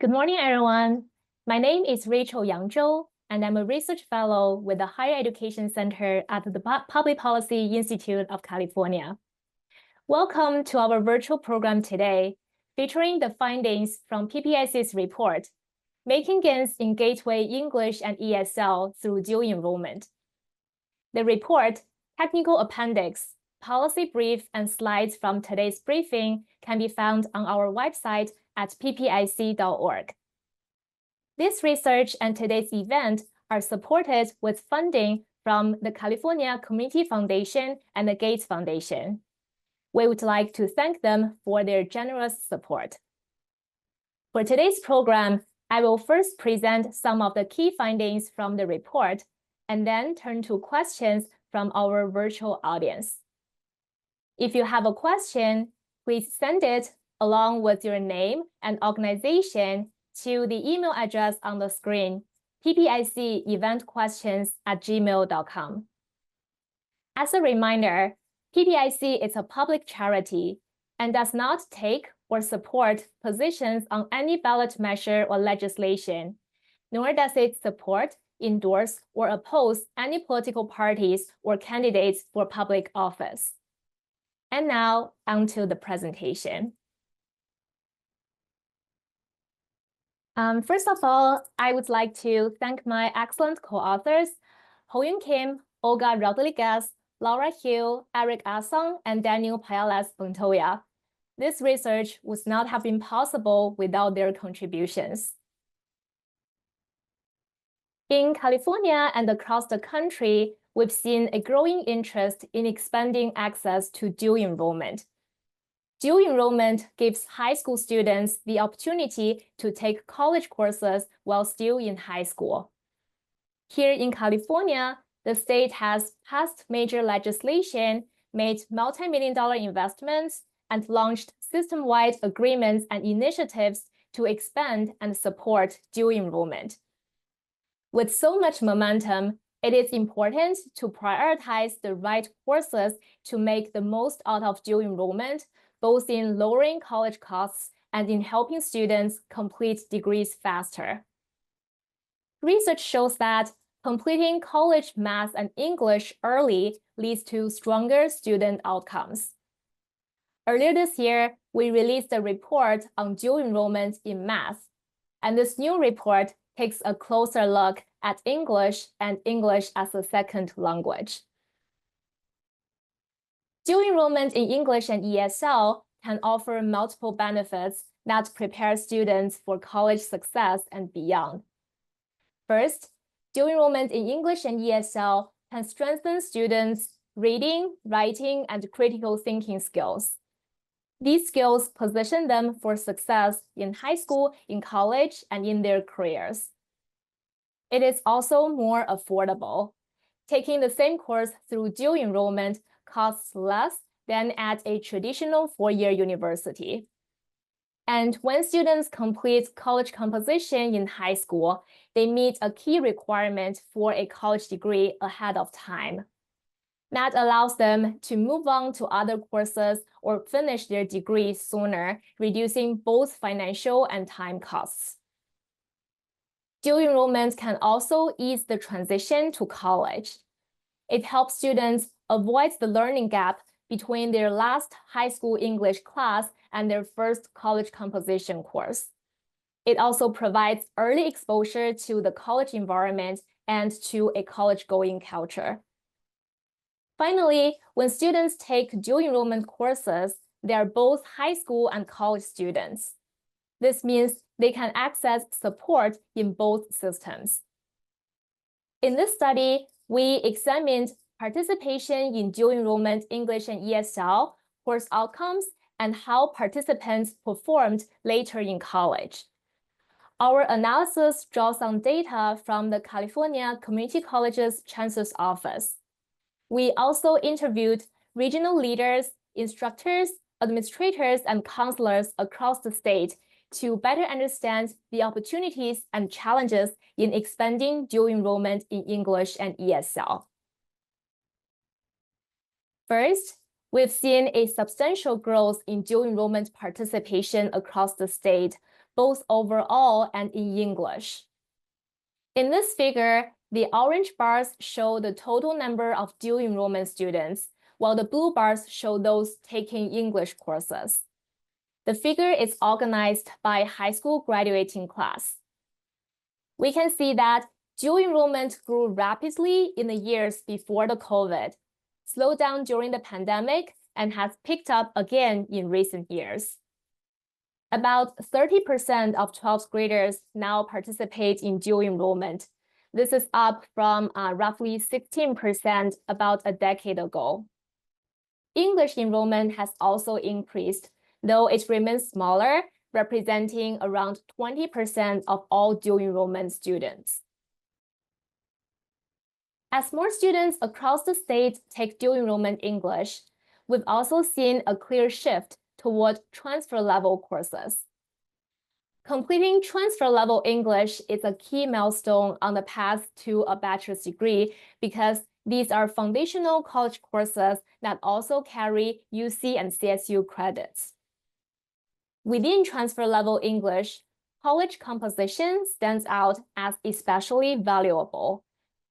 Good morning, everyone. My name is Rachel Yang Zhou, and I'm a research fellow with the Higher Education Center at the Public Policy Institute of California. Welcome to our virtual program today, featuring the findings from PPIC's report, Making Gains in Gateway English and ESL Through Dual Enrollment. The report, technical appendix, policy brief, and slides from today's briefing can be found on our website at ppic.org. This research and today's event are supported with funding from the California Community Foundation and the Gates Foundation. We would like to thank them for their generous support. For today's program, I will first present some of the key findings from the report and then turn to questions from our virtual audience. If you have a question, please send it along with your name and organization to the email address on the screen, ppiceventquestions@gmail.com. As a reminder, PPIC is a public charity and does not take or support positions on any ballot measure or legislation, nor does it support, endorse, or oppose any political parties or candidates for public office. And now, onto the presentation. First of all, I would like to thank my excellent co-authors, Ho-Yun Kim, Olga Rodriguez, Laura Hill, Eric Asong, and Daniel Payalas-Montoya. This research would not have been possible without their contributions. In California and across the country, we've seen a growing interest in expanding access to dual enrollment. Dual enrollment gives high school students the opportunity to take college courses while still in high school. Here in California, the state has passed major legislation, made multi-million-dollar investments, and launched system-wide agreements and initiatives to expand and support dual enrollment. With so much momentum, it is important to prioritize the right courses to make the most out of dual enrollment, both in lowering college costs and in helping students complete degrees faster. Research shows that completing college math and English early leads to stronger student outcomes. Earlier this year, we released a report on dual enrollment in math, and this new report takes a closer look at English and English as a second language. Dual enrollment in English and ESL can offer multiple benefits that prepare students for college success and beyond. First, dual enrollment in English and ESL can strengthen students' reading, writing, and critical thinking skills. These skills position them for success in high school, in college, and in their careers. It is also more affordable. Taking the same course through dual enrollment costs less than at a traditional four-year university. And when students complete college composition in high school, they meet a key requirement for a college degree ahead of time. That allows them to move on to other courses or finish their degree sooner, reducing both financial and time costs. Dual enrollment can also ease the transition to college. It helps students avoid the learning gap between their last high school English class and their first college composition course. It also provides early exposure to the college environment and to a college-going culture. Finally, when students take dual enrollment courses, they are both high school and college students. This means they can access support in both systems. In this study, we examined participation in dual enrollment English and ESL course outcomes and how participants performed later in college. Our analysis draws on data from the California Community Colleges Chancellor's Office. We also interviewed regional leaders, instructors, administrators, and counselors across the state to better understand the opportunities and challenges in expanding dual enrollment in English and ESL. First, we've seen a substantial growth in dual enrollment participation across the state, both overall and in English. In this figure, the orange bars show the total number of dual enrollment students, while the blue bars show those taking English courses. The figure is organized by high school graduating class. We can see that dual enrollment grew rapidly in the years before the COVID, slowed down during the pandemic, and has picked up again in recent years. About 30% of 12th graders now participate in dual enrollment. This is up from roughly 16% about a decade ago. English enrollment has also increased, though it remains smaller, representing around 20% of all dual enrollment students. As more students across the state take dual enrollment English, we've also seen a clear shift toward transfer-level courses. Completing transfer-level English is a key milestone on the path to a bachelor's degree because these are foundational college courses that also carry UC and CSU credits. Within transfer-level English, college composition stands out as especially valuable.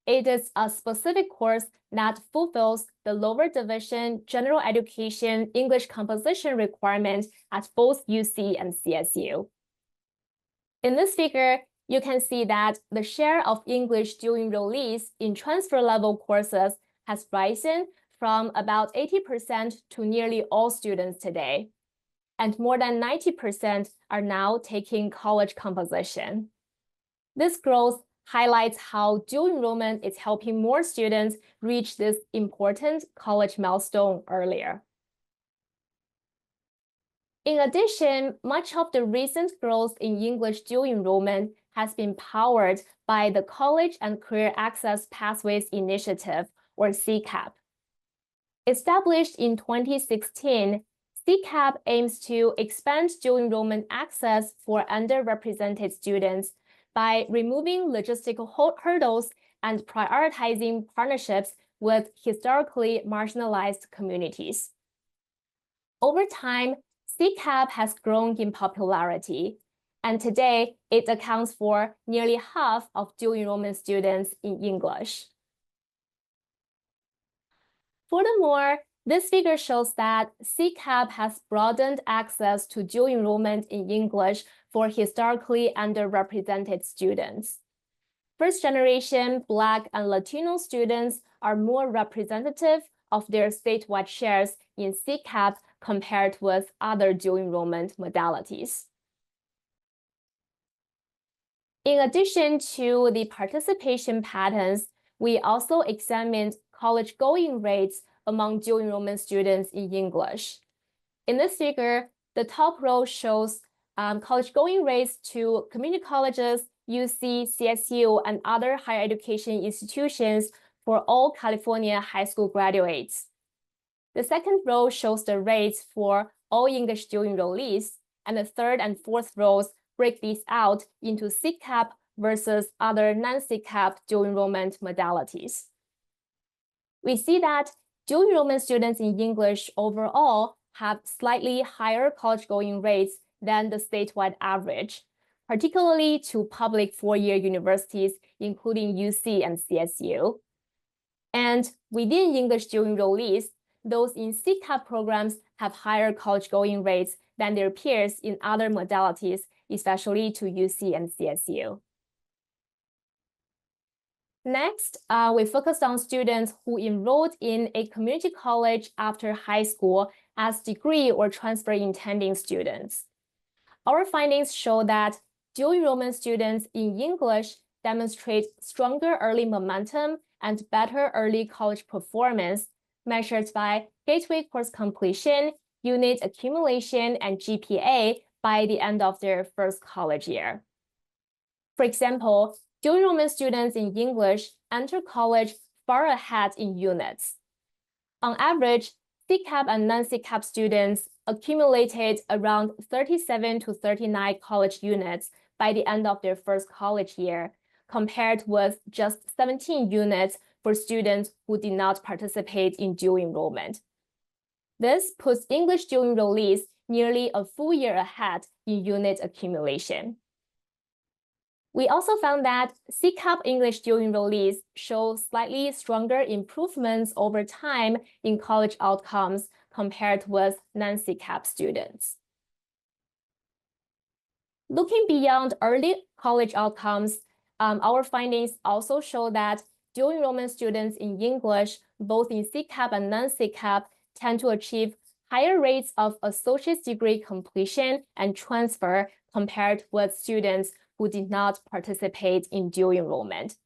It is a specific course that fulfills the lower division general education English composition requirement at both UC and CSU. In this figure, you can see that the share of English dual enrollees in transfer-level courses has risen from about 80% to nearly all students today, and more than 90% are now taking college composition. This growth highlights how dual enrollment is helping more students reach this important college milestone earlier. In addition, much of the recent growth in English dual enrollment has been powered by the College and Career Access Pathways Initiative, or CCAP. Established in 2016, CCAP aims to expand dual enrollment access for underrepresented students by removing logistical hurdles and prioritizing partnerships with historically marginalized communities. Over time, CCAP has grown in popularity, and today it accounts for nearly half of dual enrollment students in English. Furthermore, this figure shows that CCAP has broadened access to dual enrollment in English for historically underrepresented students. First-generation Black and Latino students are more representative of their statewide shares in CCAP compared with other dual enrollment modalities. In addition to the participation patterns, we also examined college going rates among dual enrollment students in English. In this figure, the top row shows college going rates to community colleges, UC, CSU, and other higher education institutions for all California high school graduates. The second row shows the rates for all English dual enrollees, and the third and fourth rows break these out into CCAP versus other non-CCAP dual enrollment modalities. We see that dual enrollment students in English overall have slightly higher college-going rates than the statewide average, particularly to public four-year universities, including UC and CSU. And within English dual enrollees, those in CCAP programs have higher college-going rates than their peers in other modalities, especially to UC and CSU. Next, we focused on students who enrolled in a community college after high school as degree or transfer intending students. Our findings show that dual enrollment students in English demonstrate stronger early momentum and better early college performance measured by gateway course completion, unit accumulation, and GPA by the end of their first college year. For example, dual enrollment students in English enter college far ahead in units. On average, CCAP and non-CCAP students accumulated around 37 to 39 college units by the end of their first college year, compared with just 17 units for students who did not participate in dual enrollment. This puts English dual enrollees nearly a full year ahead in unit accumulation. We also found that CCAP English dual enrollees show slightly stronger improvements over time in college outcomes compared with non-CCAP students. Looking beyond early college outcomes, our findings also show that dual enrollment students in English, both in CCAP and non-CCAP, tend to achieve higher rates of associate's degree completion and transfer compared with students who did not participate in dual enrollment.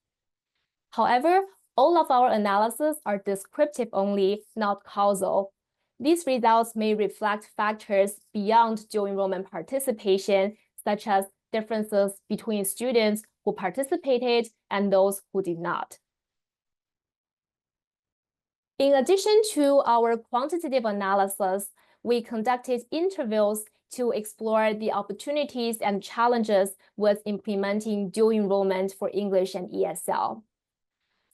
However, all of our analyses are descriptive only, not causal. These results may reflect factors beyond dual enrollment participation, such as differences between students who participated and those who did not. In addition to our quantitative analysis, we conducted interviews to explore the opportunities and challenges with implementing dual enrollment for English and ESL.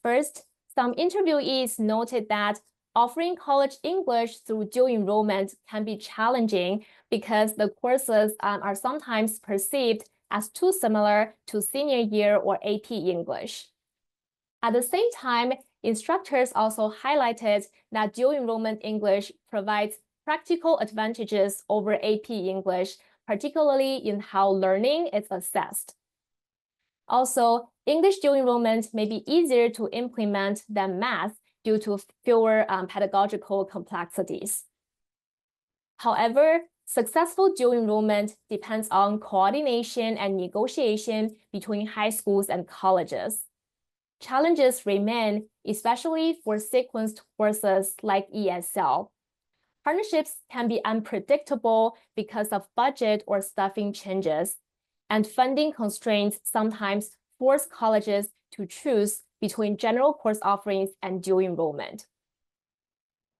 First, some interviewees noted that offering college English through dual enrollment can be challenging because the courses are sometimes perceived as too similar to senior year or AP English. At the same time, instructors also highlighted that dual enrollment English provides practical advantages over AP English, particularly in how learning is assessed. Also, English dual enrollment may be easier to implement than math due to fewer pedagogical complexities. However, successful dual enrollment depends on coordination and negotiation between high schools and colleges. Challenges remain, especially for sequenced courses like ESL. Partnerships can be unpredictable because of budget or staffing changes, and funding constraints sometimes force colleges to choose between general course offerings and dual enrollment.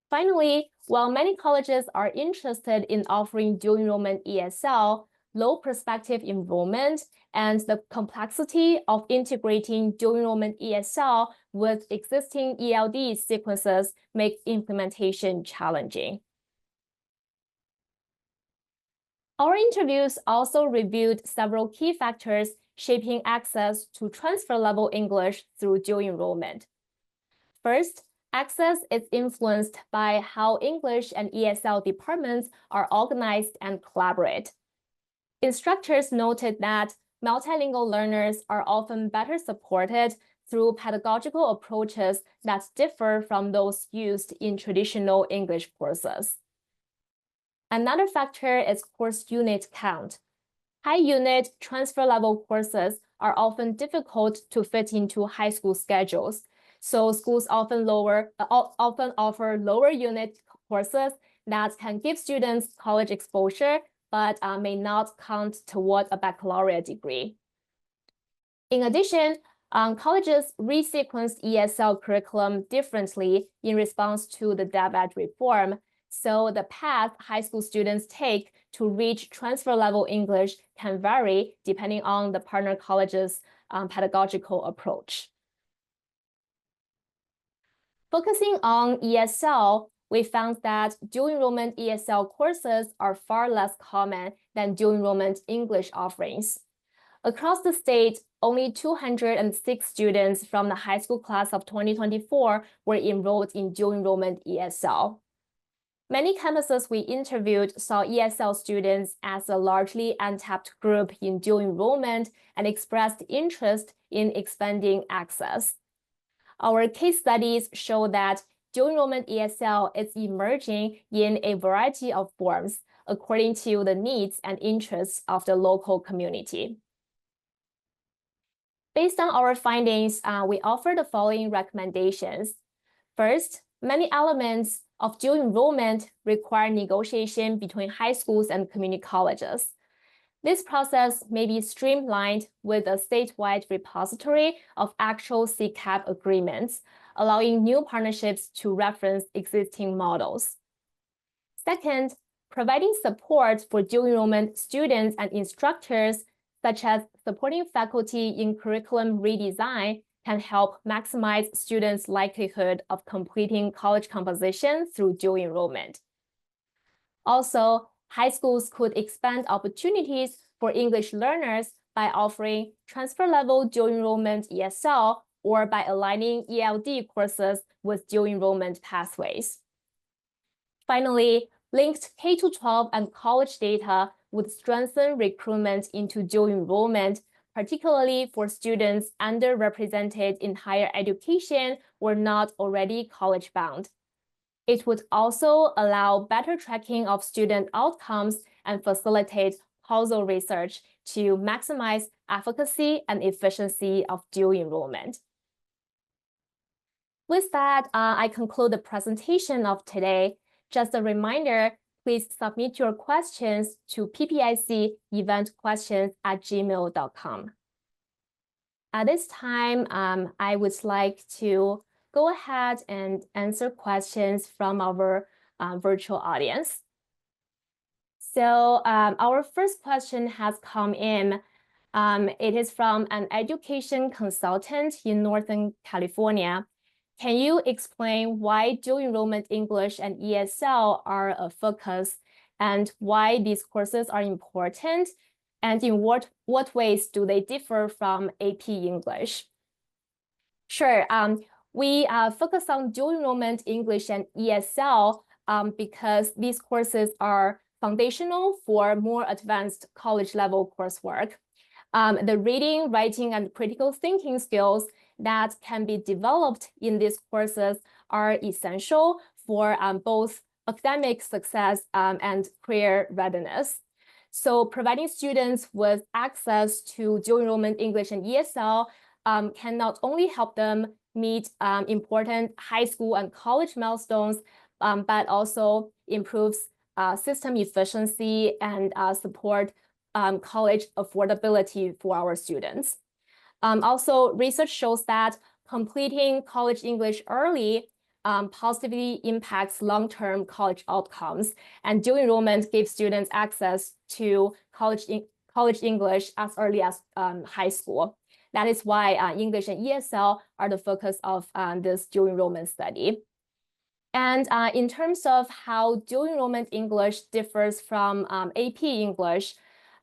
Finally, while many colleges are interested in offering dual enrollment ESL, low prospective enrollment and the complexity of integrating dual enrollment ESL with existing ELD sequences make implementation challenging. Our interviews also reviewed several key factors shaping access to transfer-level English through dual enrollment. First, access is influenced by how English and ESL departments are organized and collaborate. Instructors noted that multilingual learners are often better supported through pedagogical approaches that differ from those used in traditional English courses. Another factor is course unit count. High unit transfer level courses are often difficult to fit into high school schedules, so schools often offer lower unit courses that can give students college exposure, but may not count toward a baccalaureate degree. In addition, colleges resequenced ESL curriculum differently in response to the DevEd reform, so the path high school students take to reach transfer-level English can vary depending on the partner college's pedagogical approach. Focusing on ESL, we found that dual enrollment ESL courses are far less common than dual enrollment English offerings. Across the state, only 206 students from the high school class of 2024 were enrolled in dual enrollment ESL. Many campuses we interviewed saw ESL students as a largely untapped group in dual enrollment and expressed interest in expanding access. Our case studies show that dual enrollment ESL is emerging in a variety of forms according to the needs and interests of the local community. Based on our findings, we offer the following recommendations. First, many elements of dual enrollment require negotiation between high schools and community colleges. This process may be streamlined with a statewide repository of actual CCAP agreements, allowing new partnerships to reference existing models. Second, providing support for dual enrollment students and instructors, such as supporting faculty in curriculum redesign, can help maximize students' likelihood of completing college composition through dual enrollment. Also, high schools could expand opportunities for English learners by offering transfer-level dual enrollment ESL or by aligning ELD courses with dual enrollment pathways. Finally, linked K-12 and college data would strengthen recruitment into dual enrollment, particularly for students underrepresented in higher education or not already college-bound. It would also allow better tracking of student outcomes and facilitate causal research to maximize efficacy and efficiency of dual enrollment. With that, I conclude the presentation of today. Just a reminder, please submit your questions to ppiceventquestions@gmail.com. At this time, I would like to go ahead and answer questions from our virtual audience. So our first question has come in. It is from an education consultant in Northern California. Can you explain why dual enrollment English and ESL are a focus and why these courses are important? And in what ways do they differ from AP English? Sure. We focus on dual enrollment English and ESL because these courses are foundational for more advanced college level coursework. The reading, writing, and critical thinking skills that can be developed in these courses are essential for both academic success and career readiness. So providing students with access to dual enrollment English and ESL can not only help them meet important high school and college milestones, but also improves system efficiency and support college affordability for our students. Also, research shows that completing college English early positively impacts long-term college outcomes, and dual enrollment gives students access to college English as early as high school. That is why English and ESL are the focus of this dual enrollment study. And in terms of how dual enrollment English differs from AP English,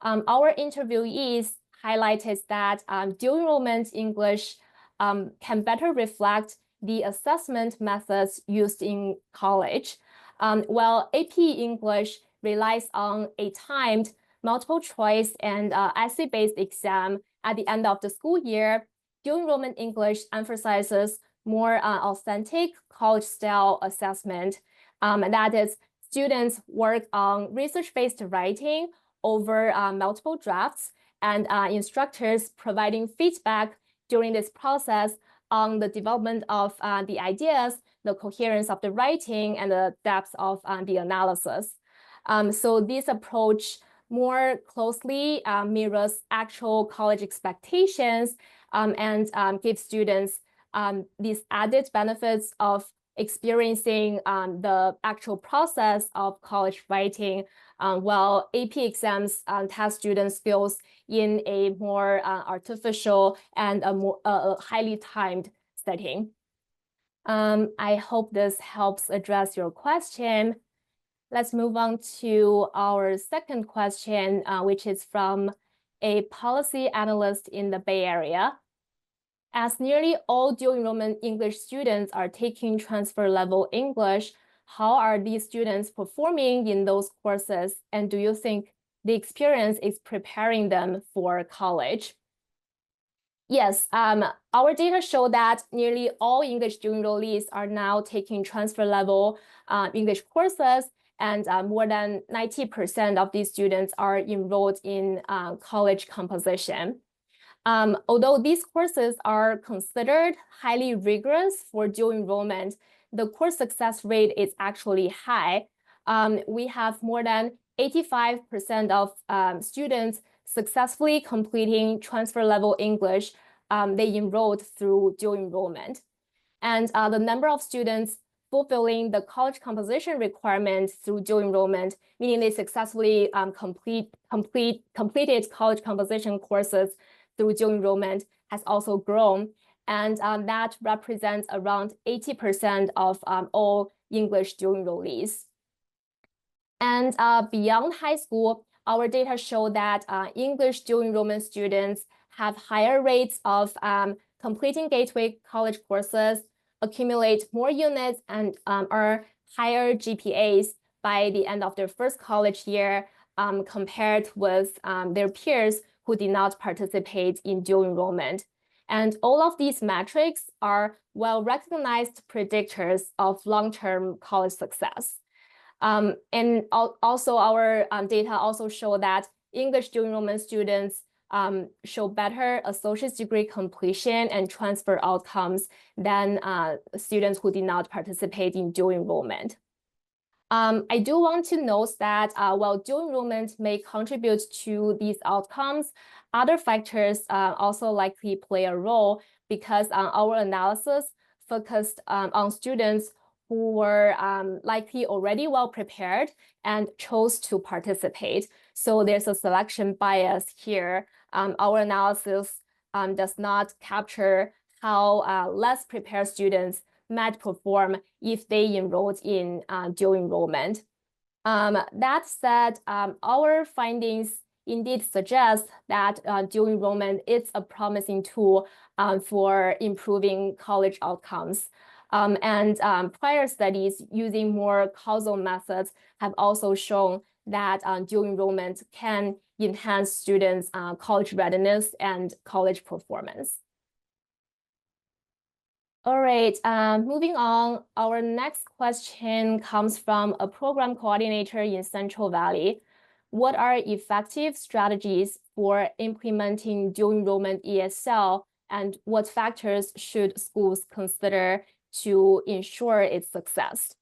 our interviewees highlighted that dual enrollment English can better reflect the assessment methods used in college, while AP English relies on a timed multiple choice and essay-based exam at the end of the school year. Dual enrollment English emphasizes more authentic college-style assessment. That is, students work on research-based writing over multiple drafts, and instructors providing feedback during this process on the development of the ideas, the coherence of the writing, and the depth of the analysis. So this approach more closely mirrors actual college expectations and gives students these added benefits of experiencing the actual process of college writing, while AP exams test student skills in a more artificial and a more highly timed setting. I hope this helps address your question. Let's move on to our second question, which is from a policy analyst in the Bay Area. As nearly all dual enrollment English students are taking transfer level English, how are these students performing in those courses? And do you think the experience is preparing them for college? Yes, our data show that nearly all English dual enrollees are now taking transfer level English courses, and more than 90% of these students are enrolled in college composition. Although these courses are considered highly rigorous for dual enrollment, the course success rate is actually high. We have more than 85% of students successfully completing transfer level English. They enrolled through dual enrollment. And the number of students fulfilling the college composition requirements through dual enrollment, meaning they successfully completed college composition courses through dual enrollment, has also grown. And that represents around 80% of all English dual enrollees. And beyond high school, our data show that English dual enrollment students have higher rates of completing gateway college courses, accumulate more units, and earn higher GPAs by the end of their first college year compared with their peers who did not participate in dual enrollment. And all of these metrics are well-recognized predictors of long-term college success. And also our data also show that English dual enrollment students show better associate's degree completion and transfer outcomes than students who did not participate in dual enrollment. I do want to note that while dual enrollment may contribute to these outcomes, other factors also likely play a role because our analysis focused on students who were likely already well prepared and chose to participate. So there's a selection bias here. Our analysis does not capture how less prepared students might perform if they enrolled in dual enrollment. That said, our findings indeed suggest that dual enrollment is a promising tool for improving college outcomes. And prior studies using more causal methods have also shown that dual enrollment can enhance students' college readiness and college performance. All right, moving on, our next question comes from a program coordinator in Central Valley. What are effective strategies for implementing dual enrollment ESL, and what factors should schools consider to ensure its success?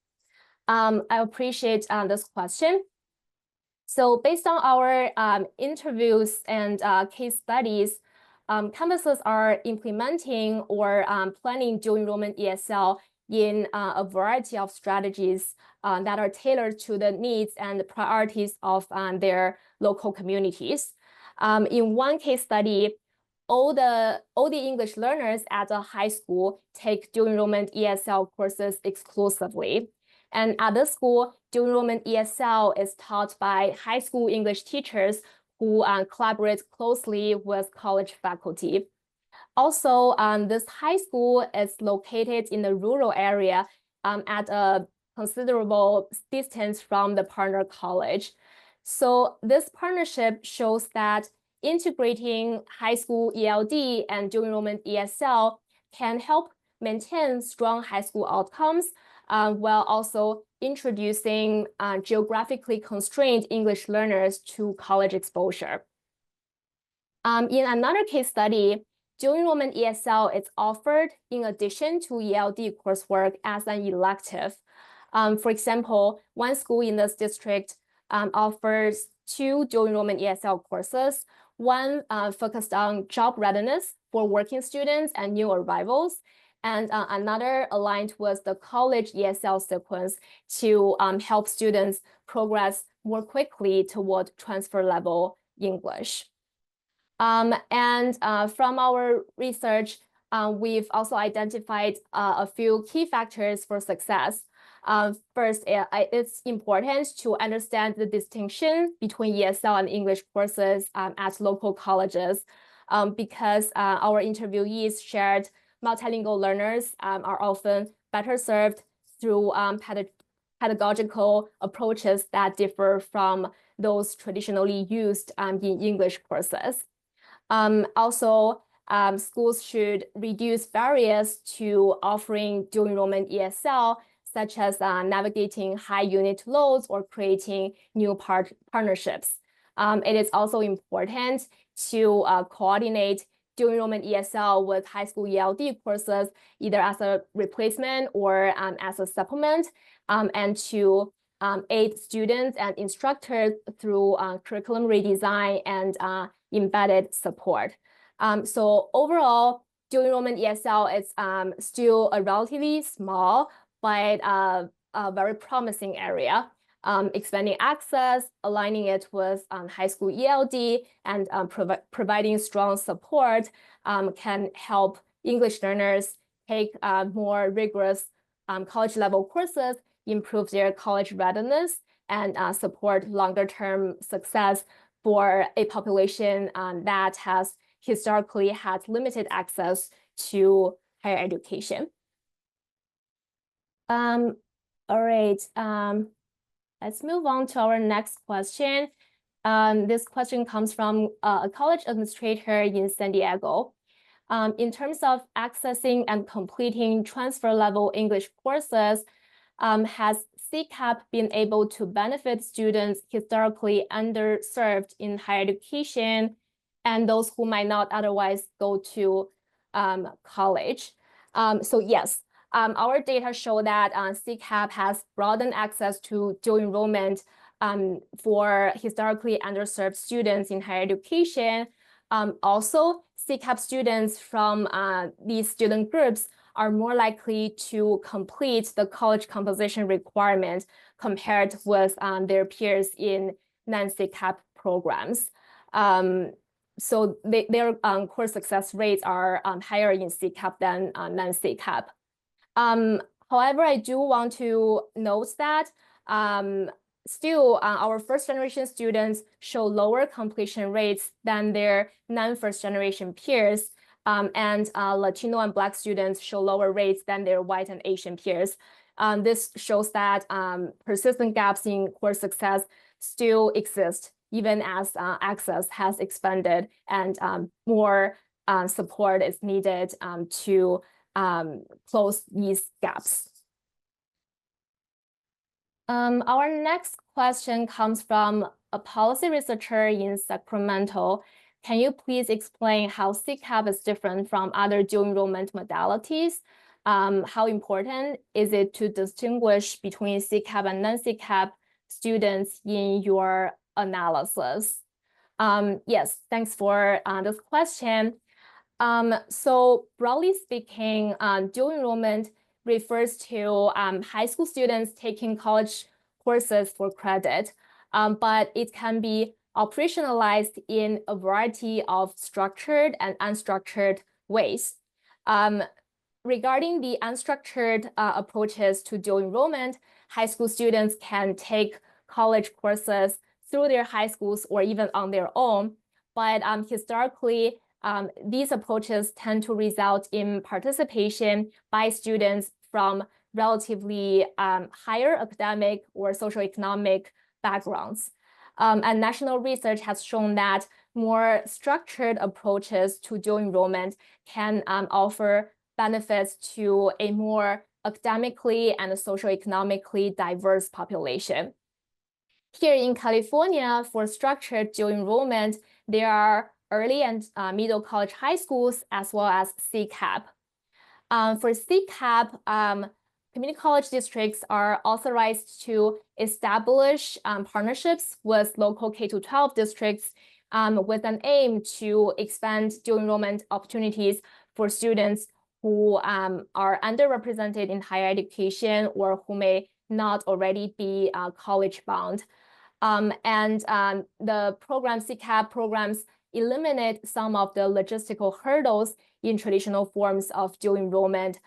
I appreciate this question. So based on our interviews and case studies, campuses are implementing or planning dual enrollment ESL in a variety of strategies that are tailored to the needs and the priorities of their local communities. In one case study, all the English learners at a high school take dual enrollment ESL courses exclusively. And at this school, dual enrollment ESL is taught by high school English teachers who collaborate closely with college faculty. Also, this high school is located in a rural area at a considerable distance from the partner college. So this partnership shows that integrating high school ELD and dual enrollment ESL can help maintain strong high school outcomes while also introducing geographically constrained English learners to college exposure. In another case study, dual enrollment ESL is offered in addition to ELD coursework as an elective. For example, one school in this district offers 2 dual enrollment ESL courses, one focused on job readiness for working students and new arrivals, and another aligned with the college ESL sequence to help students progress more quickly toward transfer level English. And from our research, we've also identified a few key factors for success. First, it's important to understand the distinction between ESL and English courses at local colleges because our interviewees shared multilingual learners are often better served through pedagogical approaches that differ from those traditionally used in English courses. Also, schools should reduce barriers to offering dual enrollment ESL, such as navigating high unit loads or creating new partnerships. It is also important to coordinate dual enrollment ESL with high school ELD courses, either as a replacement or as a supplement, and to aid students and instructors through curriculum redesign and embedded support. So overall, dual enrollment ESL is still a relatively small but a very promising area. Expanding access, aligning it with high school ELD, and providing strong support can help English learners take more rigorous college level courses, improve their college readiness, and support longer-term success for a population that has historically had limited access to higher education. All right, let's move on to our next question. This question comes from a college administrator in San Diego. In terms of accessing and completing transfer level English courses, has CCAP been able to benefit students historically underserved in higher education and those who might not otherwise go to college? So yes, our data show that CCAP has broadened access to dual enrollment for historically underserved students in higher education. Also, CCAP students from these student groups are more likely to complete the college composition requirement compared with their peers in non-CCAP programs. So their course success rates are higher in CCAP than non-CCAP. However, I do want to note that still, our first-generation students show lower completion rates than their non-first-generation peers, and Latino and Black students show lower rates than their white and Asian peers. This shows that persistent gaps in course success still exist, even as access has expanded and more support is needed to close these gaps. Our next question comes from a policy researcher in Sacramento. Can you please explain how CCAP is different from other dual enrollment modalities? How important is it to distinguish between CCAP and non-CCAP students in your analysis? Yes, thanks for this question. So broadly speaking, dual enrollment refers to high school students taking college courses for credit, but it can be operationalized in a variety of structured and unstructured ways. Regarding the unstructured approaches to dual enrollment, high school students can take college courses through their high schools or even on their own, but historically, these approaches tend to result in participation by students from relatively higher academic or socioeconomic backgrounds. And national research has shown that more structured approaches to dual enrollment can offer benefits to a more academically and socioeconomically diverse population. Here in California, for structured dual enrollment, there are early and middle college high schools, as well as CCAP. For CCAP, community college districts are authorized to establish partnerships with local K-12 districts with an aim to expand dual enrollment opportunities for students who are underrepresented in higher education or who may not already be college-bound. The program, CCAP programs, eliminate some of the logistical hurdles in traditional forms of dual enrollment.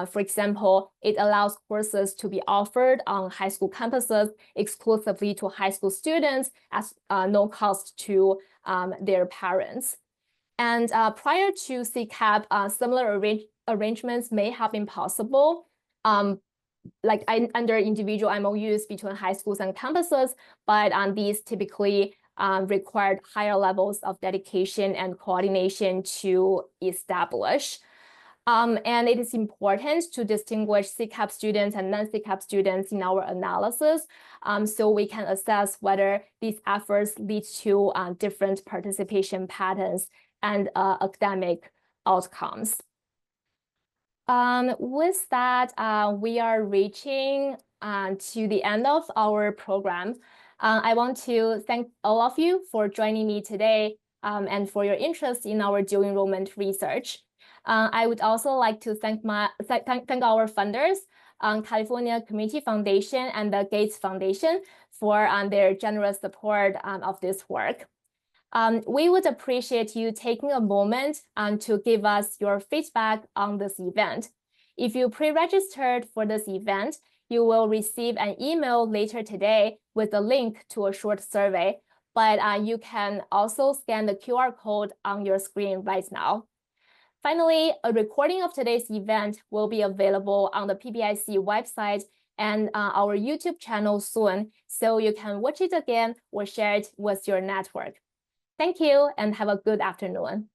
For example, it allows courses to be offered on high school campuses exclusively to high school students at no cost to their parents. And prior to CCAP, similar arrangements may have been possible, like under individual MOUs between high schools and campuses, but these typically required higher levels of dedication and coordination to establish. And it is important to distinguish CCAP students and non-CCAP students in our analysis, so we can assess whether these efforts lead to different participation patterns and academic outcomes. With that, we are reaching to the end of our program. I want to thank all of you for joining me today and for your interest in our dual enrollment research. I would also like to thank our funders, California Community Foundation and the Gates Foundation, for their generous support of this work. We would appreciate you taking a moment to give us your feedback on this event. If you pre-registered for this event, you will receive an email later today with a link to a short survey, but you can also scan the QR code on your screen right now. Finally, a recording of today's event will be available on the PPIC website and our YouTube channel soon, so you can watch it again or share it with your network. Thank you and have a good afternoon.